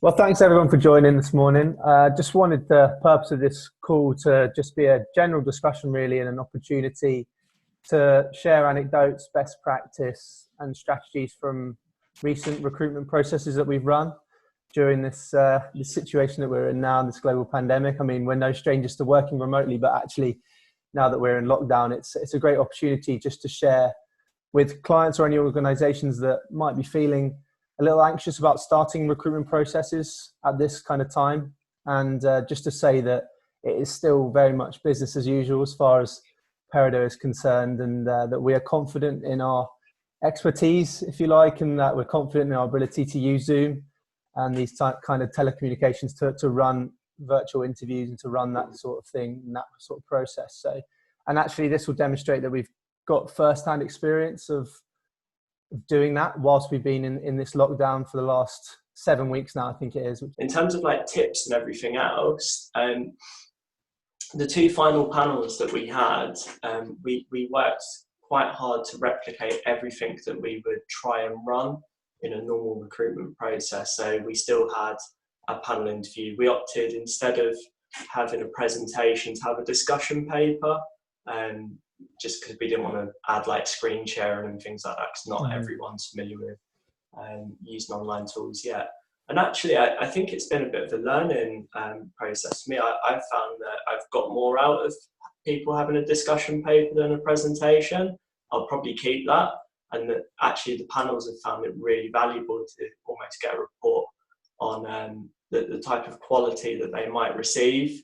Well, thanks everyone for joining this morning. Just wanted the purpose of this call to just be a general discussion really, and an opportunity to share anecdotes, best practice and strategies from recent recruitment processes that we've run during this situation that we're in now, in this global pandemic. I mean, we're no strangers to working remotely, but actually now that we're in lockdown, it's a great opportunity just to share with clients or any organizations that might be feeling a little anxious about starting recruitment processes at this kind of time. And just to say that it is still very much business as usual as far as Peridot is concerned, and that we are confident in our expertise, if you like, and that we're confident in our ability to use Zoom and these kind of telecommunications to run virtual interviews and to run that sort of thing and that sort of process. So, and actually this will demonstrate that we've got first-hand experience of doing that whilst we've been in this lockdown for the last 7 weeks now, I think it is. In terms of like tips and everything else, the two final panels that we had, we worked quite hard to replicate everything that we would try and run in a normal recruitment process. So we still had a panel interview. We opted, instead of having a presentation, to have a discussion paper, just because we didn't want to add like screen sharing and things like that, because not everyone's familiar with using online tools yet. And actually, I think it's been a bit of a learning process for me. I've found that I've got more out of people having a discussion paper than a presentation. I'll probably keep that. And that actually the panels have found it really valuable to almost get a report on the type of quality that they might receive,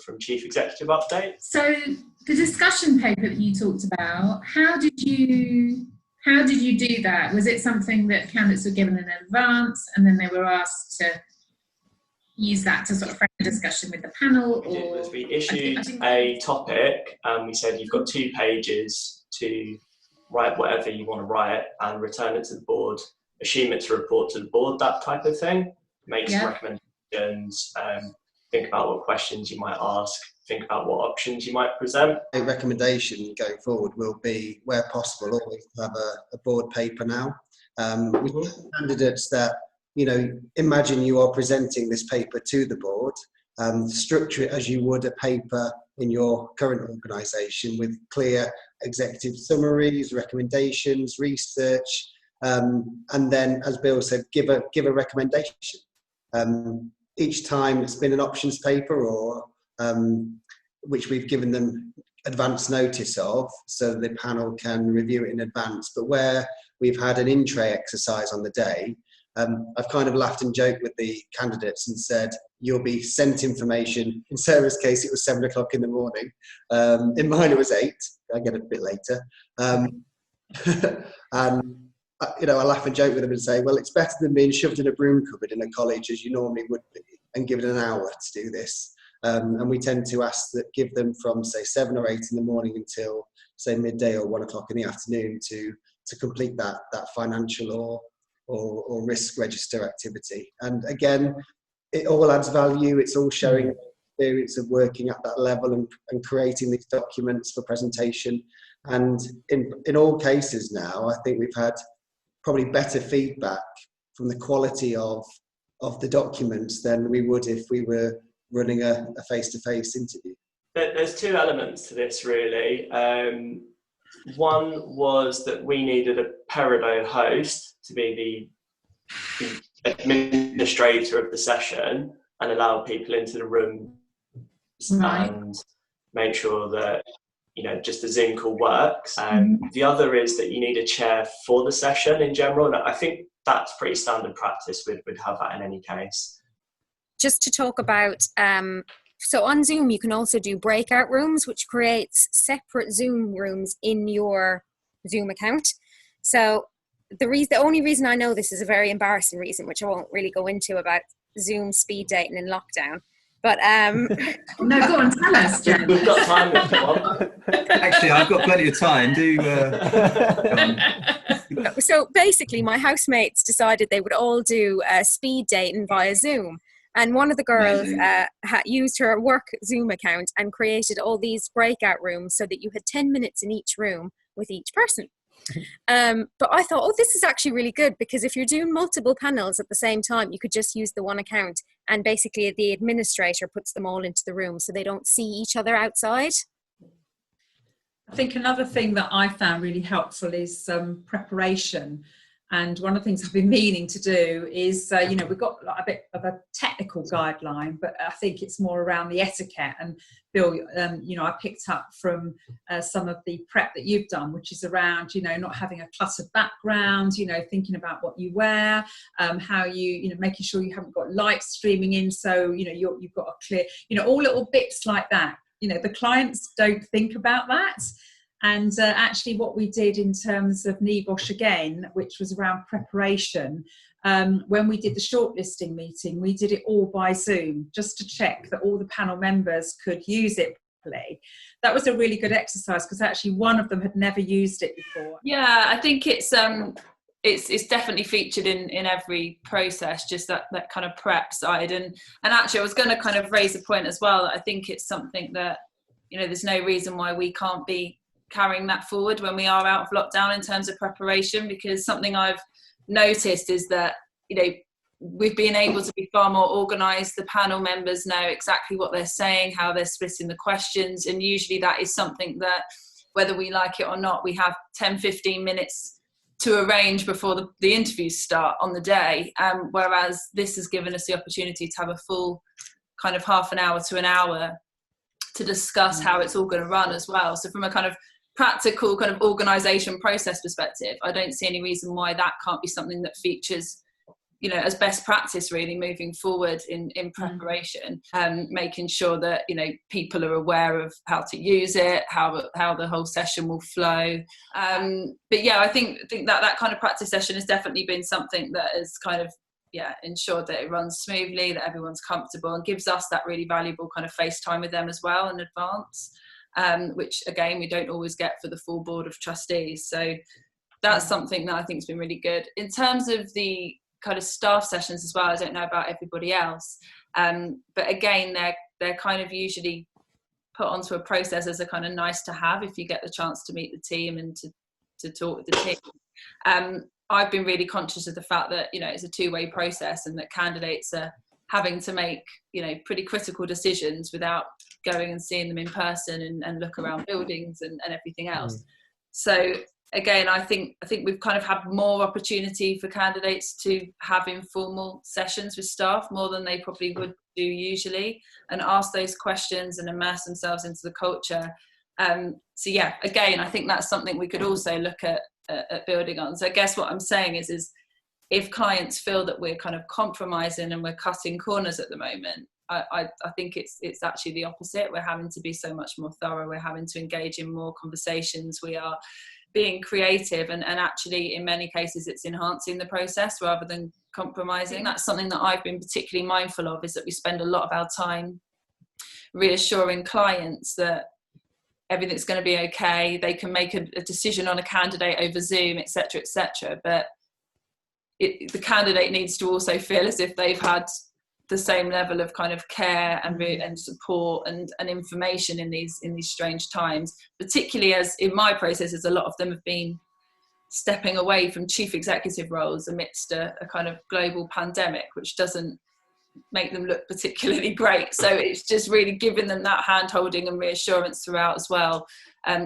from chief executive updates. So the discussion paper that you talked about, how did you do that? Was it something that candidates were given in advance and then they were asked to use that to sort of frame a discussion with the panel? Or we issued a topic and we said you've got 2 pages to write whatever you want to write and return it to the board, assume it's a report to the board, that type of thing. Make some recommendations, think about what questions you might ask, think about what options you might present. A recommendation going forward will be, where possible, always have a board paper now. With candidates that, imagine you are presenting this paper to the board, structure it as you would a paper in your current organisation with clear executive summaries, recommendations, research, and then, as Bill said, give a recommendation. Each time it's been an options paper or which we've given them advance notice of, so the panel can review it in advance. But where we've had an in-tray exercise on the day, I've kind of laughed and joked with the candidates and said, you'll be sent information. In Sarah's case, it was 7 o'clock in the morning. In mine, it was 8. I get a bit later. And I laugh and joke with them and say, well, it's better than being shoved in a broom cupboard in a college as you normally would be and given an hour to do this. And we tend to give them from, say, 7 or 8 in the morning until, say, midday or 1 o'clock in the afternoon to complete that financial or risk register activity. And again, it all adds value. It's all showing experience of working at that level and creating these documents for presentation. And in all cases now, I think we've had probably better feedback from the quality of the documents than we would if we were running a face-to-face interview. There's 2 elements to this, really. One was that we needed a Peridot host to be the administrator of the session and allow people into the room and make sure that just the Zoom call works. The other is that you need a chair for the session in general, and I think that's pretty standard practice. We'd have that in any case. Just to talk about, so on Zoom you can also do breakout rooms, which creates separate Zoom rooms in your Zoom account. So the only reason I know this is a very embarrassing reason, which I won't really go into, about Zoom speed dating in lockdown. But no, go on, tell us, Jen. We've got time if you want. Actually, I've got plenty of time. So basically, my housemates decided they would all do speed dating via Zoom. And one of the girls used her work Zoom account and created all these breakout rooms so that you had 10 minutes in each room with each person. But I thought, oh, this is actually really good, because if you're doing multiple panels at the same time, you could just use the one account, and basically the administrator puts them all into the room so they don't see each other outside. I think another thing that I found really helpful is preparation. And one of the things I've been meaning to do is, you know, we've got like a bit of a technical guideline, but I think it's more around the etiquette. And Bill, you know, I picked up from some of the prep that you've done, which is around, you know, not having a cluttered background, you know, thinking about what you wear, how you know, making sure you haven't got light streaming in. So, you know, you've got a clear, you know, all little bits like that. You know, the clients don't think about that. And actually what we did in terms of NEBOSH again, which was around preparation, when we did the shortlisting meeting, we did it all by Zoom, just to check that all the panel members could use it properly. That was a really good exercise, because actually one of them had never used it before. Yeah, I think it's definitely featured in every process, just that kind of prep side. And actually I was going to kind of raise a point as well, that I think it's something that, you know, there's no reason why we can't be carrying that forward when we are out of lockdown in terms of preparation, because something I've noticed is that, you know, we've been able to be far more organised. The panel members know exactly what they're saying, how they're splitting the questions, and usually that is something that, whether we like it or not, we have 10-15 minutes to arrange before the interviews start on the day, whereas this has given us the opportunity to have a full kind of half an hour to an hour to discuss how it's all going to run as well. So from a kind of practical kind of organisation process perspective, I don't see any reason why that can't be something that features, you know, as best practice really moving forward in preparation, making sure that, you know, people are aware of how to use it, how the whole session will flow. But yeah, I think that kind of practice session has definitely been something that has kind of, ensured that it runs smoothly, that everyone's comfortable, and gives us that really valuable kind of face time with them as well in advance, which again we don't always get for the full board of trustees. So that's something that I think has been really good. In terms of the kind of staff sessions as well, I don't know about everybody else, but again they're kind of usually put onto a process as a kind of nice to have if you get the chance to meet the team and to talk with the team. I've been really conscious of the fact that, you know, it's a two-way process, and that candidates are having to make, you know, pretty critical decisions without going and seeing them in person and look around buildings and everything else. So again, I think we've kind of had more opportunity for candidates to have informal sessions with staff, more than they probably would do usually, and ask those questions and immerse themselves into the culture. So yeah, again, I think that's something we could also look at building on. So I guess what I'm saying is if clients feel that we're kind of compromising and we're cutting corners at the moment, I think it's actually the opposite. We're having to be so much more thorough. We're having to engage in more conversations. We are being creative, and actually in many cases it's enhancing the process rather than compromising. That's something that I've been particularly mindful of, is that we spend a lot of our time reassuring clients that everything's going to be okay. They can make a decision on a candidate over Zoom, etc., etc. But the candidate needs to also feel as if they've had the same level of kind of care and support and information in these strange times. Particularly as in my processes, a lot of them have been stepping away from chief executive roles amidst a kind of global pandemic, which doesn't make them look particularly great. So it's just really giving them that hand-holding and reassurance throughout as well.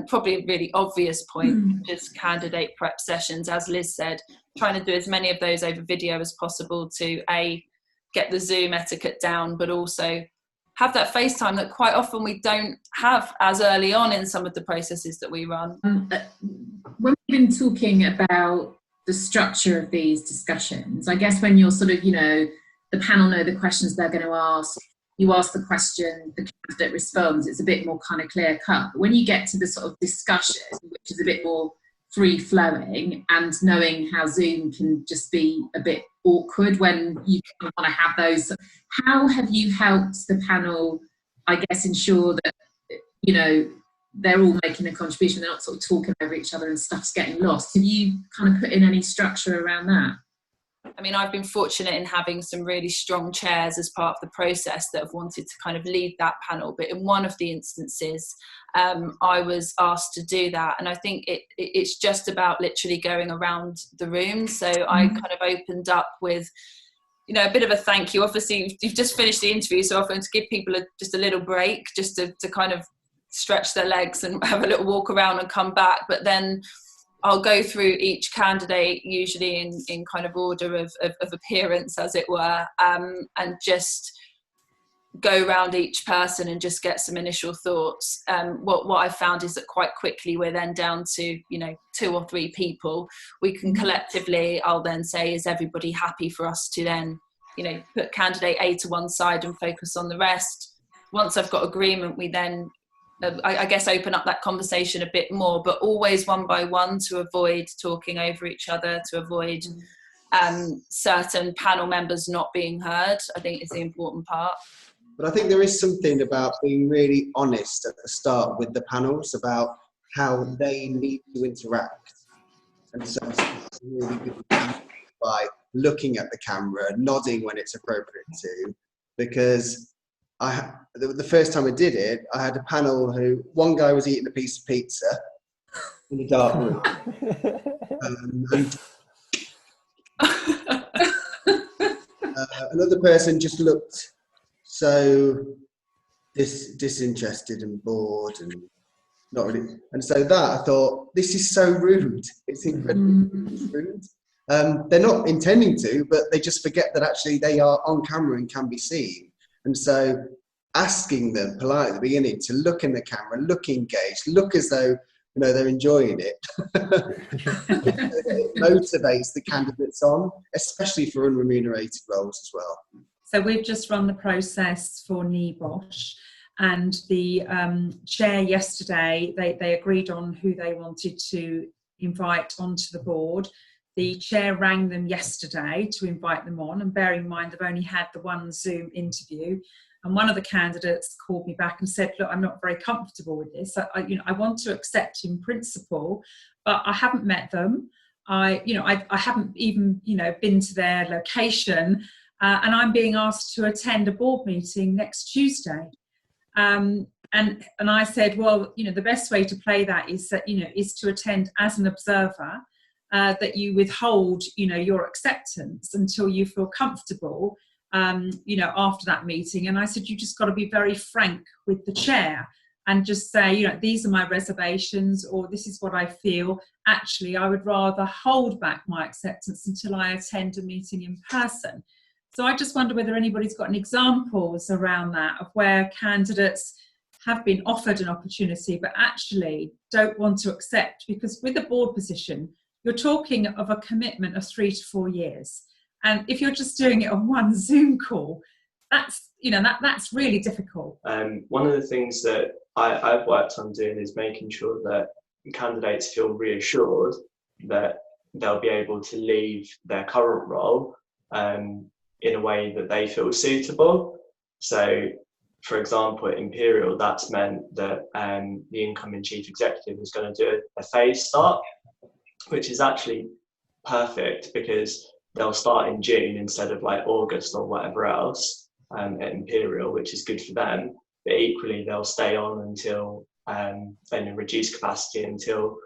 Probably a really obvious point, just candidate prep sessions, as Liz said, trying to do as many of those over video as possible to get the Zoom etiquette down, but also have that FaceTime that quite often we don't have as early on in some of the processes that we run. When we've been talking about the structure of these discussions, I guess when you're sort of, you know, the panel know the questions they're going to ask, you ask the question, the candidate responds, it's a bit more kind of clear cut. But when you get to the sort of discussion, which is a bit more free flowing, and knowing how Zoom can just be a bit awkward when you want to have those, how have you helped the panel, I guess, ensure that, you know, they're all making a contribution, they're not sort of talking over each other and stuff's getting lost? Have you kind of put in any structure around that? I mean, I've been fortunate in having some really strong chairs as part of the process that have wanted to kind of lead that panel. But in one of the instances, I was asked to do that. And I think it's just about literally going around the room. So I kind of opened up with, you know, a bit of a thank you. Obviously, you've just finished the interview, so often to give people just a little break, just to kind of stretch their legs and have a little walk around and come back. But then I'll go through each candidate, usually in kind of order of appearance, as it were, and just go around each person and just get some initial thoughts. What I found is that quite quickly we're then down to, you know, 2 or 3 people. We can collectively, I'll then say, is everybody happy for us to then, you know, put candidate A to one side and focus on the rest. Once I've got agreement, we then I guess open up that conversation a bit more, but always one by one, to avoid talking over each other, to avoid certain panel members not being heard, I think is the important part. But I think there is something about being really honest at the start with the panels about how they need to interact. And so it's really good by looking at the camera, nodding when it's appropriate to, because the first time I did it, I had a panel who, one guy was eating a piece of pizza in a dark room. Another person just looked so disinterested and bored and not really. And so that, I thought, this is so rude. It's incredibly rude. They're not intending to, but they just forget that actually they are on camera and can be seen. And so asking them politely at the beginning to look in the camera, look engaged, look as though, you know, they're enjoying it. It motivates the candidates on, especially for unremunerated roles as well. So we've just run the process for NEBOSH, and the chair yesterday, they agreed on who they wanted to invite onto the board. The chair rang them yesterday to invite them on, and bear in mind they've only had the one Zoom interview. And one of the candidates called me back and said, look, I'm not very comfortable with this. I want to accept in principle, but I haven't met them. I haven't even, been to their location, and I'm being asked to attend a board meeting next Tuesday. And I said, well, the best way to play that is that, is to attend as an observer, that you withhold, your acceptance until you feel comfortable, after that meeting. And I said, you just got to be very frank with the chair and just say, these are my reservations, or this is what I feel. Actually, I would rather hold back my acceptance until I attend a meeting in person. So I just wonder whether anybody's got any examples around that of where candidates have been offered an opportunity but actually don't want to accept, because with a board position, you're talking of a commitment of 3 to 4 years. And if you're just doing it on one Zoom call, that's really difficult. One of the things that I've worked on doing is making sure that candidates feel reassured that they'll be able to leave their current role in a way that they feel suitable. So, for example, at Imperial, that's meant that the incoming chief executive is going to do a phase start, which is actually perfect because they'll start in June instead of like August or whatever else at Imperial, which is good for them. But equally, they'll stay on until in a reduced capacity until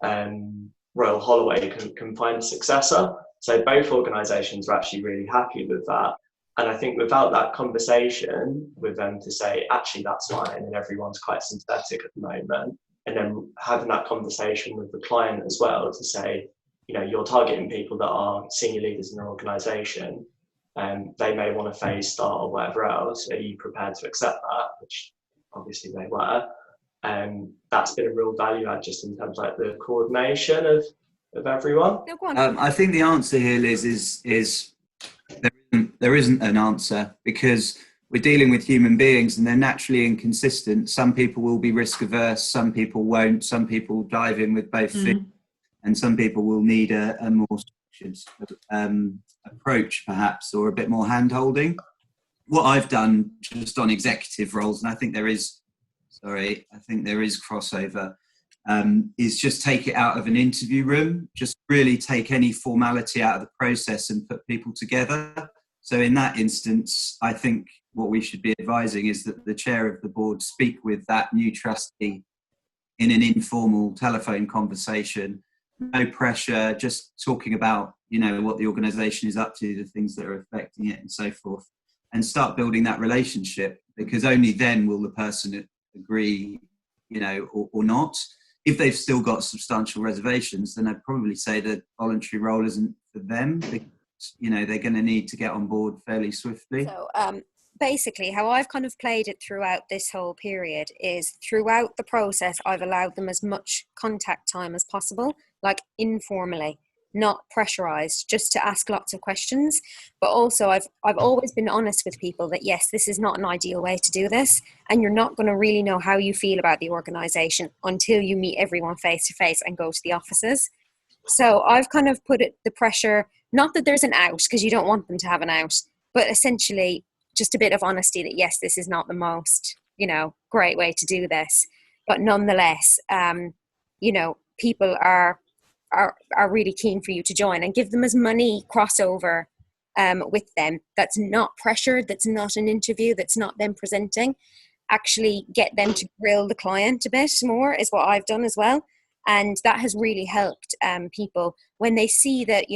Royal Holloway can find a successor. So both organisations are actually really happy with that. And I think without that conversation with them to say, actually, that's fine, and everyone's quite sympathetic at the moment, and then having that conversation with the client as well to say, you're targeting people that are senior leaders in your organisation, and they may want a phase start or whatever else. Are you prepared to accept that? Which obviously they were. That's been a real value add just in terms of like the coordination of everyone. I think the answer here, Liz, is there isn't an answer, because we're dealing with human beings and they're naturally inconsistent. Some people will be risk averse, some people won't, some people dive in with both feet, and some people will need a more structured approach perhaps, or a bit more hand holding. What I've done just on executive roles, and I think there is crossover, is just take it out of an interview room, just really take any formality out of the process and put people together. So in that instance, I think what we should be advising is that the chair of the board speak with that new trustee in an informal telephone conversation, no pressure, just talking about, what the organisation is up to, the things that are affecting it and so forth, and start building that relationship, because only then will the person agree, or not. If they've still got substantial reservations, then I'd probably say the voluntary role isn't for them, because, they're going to need to get on board fairly swiftly. So basically how I've kind of played it throughout this whole period is, throughout the process, I've allowed them as much contact time as possible, like informally, not pressurized, just to ask lots of questions. But also I've always been honest with people that, yes, this is not an ideal way to do this, and you're not going to really know how you feel about the organization until you meet everyone face to face and go to the offices. So I've kind of put the pressure, not that there's an out, because you don't want them to have an out, but essentially just a bit of honesty that, yes, this is not the most, great way to do this. But nonetheless, people are really keen for you to join, and give them as many crossover with them. That's not pressured, that's not an interview, that's not them presenting. Actually get them to grill the client a bit more is what I've done as well. And that has really helped people when they see that,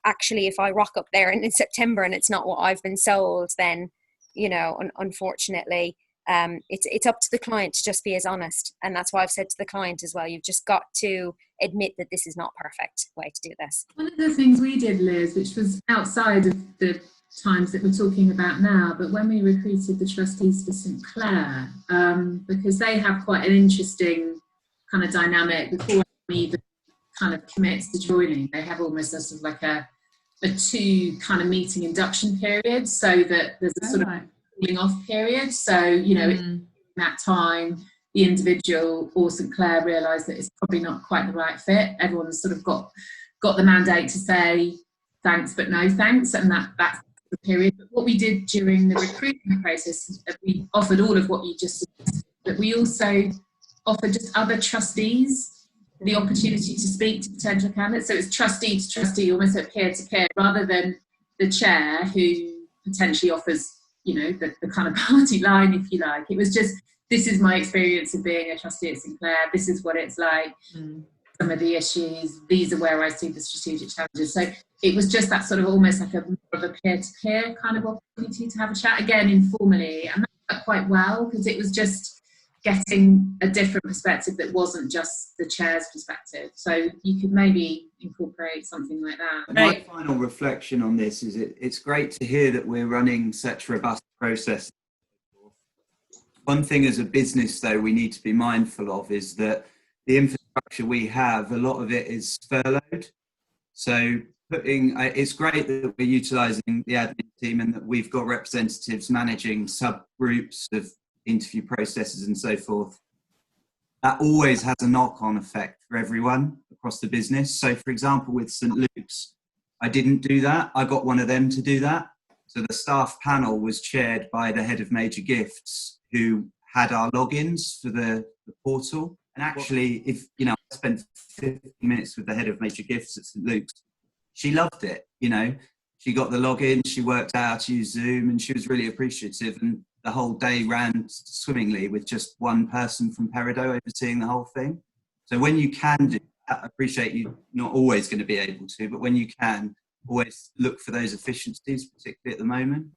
actually, if I rock up there in September and it's not what I've been sold, then, unfortunately, it's up to the client to just be as honest. And that's why I've said to the client as well, you've just got to admit that this is not perfect way to do this. One of the things we did, Liz, which was outside of the times that we're talking about now, but when we recruited the trustees for St Clair, because they have quite an interesting kind of dynamic before we even kind of commits to joining, they have almost a sort of like a 2 kind of meeting induction period, so that there's a sort of cooling off period. So, in that time, the individual or St Clair realised that it's probably not quite the right fit. Everyone's sort of got the mandate to say thanks, but no thanks, and that's the period. But what we did during the recruitment process, we offered all of what you just said, but we also offered just other trustees the opportunity to speak to potential candidates. So it's trustee to trustee, almost at peer to peer, rather than the chair who potentially offers, the kind of party line, if you like. It was just, this is my experience of being a trustee at St Clair. This is what it's like. Some of the issues. These are where I see the strategic challenges. So it was just that sort of almost like more of a peer to peer kind of opportunity to have a chat, again, informally. And that worked quite well, because it was just getting a different perspective that wasn't just the chair's perspective. So you could maybe incorporate something like that. My final reflection on this is it's great to hear that we're running such robust processes. One thing as a business, though, we need to be mindful of is that the infrastructure we have, a lot of it is furloughed. So it's great that we're utilising the admin team and that we've got representatives managing subgroups of interview processes and so forth. That always has a knock-on effect for everyone across the business. So, for example, with St Luke's, I didn't do that. I got one of them to do that. So the staff panel was chaired by the head of major gifts, who had our logins for the portal. And actually, I spent 15 minutes with the head of major gifts at St Luke's. She loved it. She got the login, she worked out how to use Zoom, and she was really appreciative. And the whole day ran swimmingly with just one person from Peridot overseeing the whole thing. So when you can do that, I appreciate you're not always going to be able to, but when you can, always look for those efficiencies, particularly at the moment.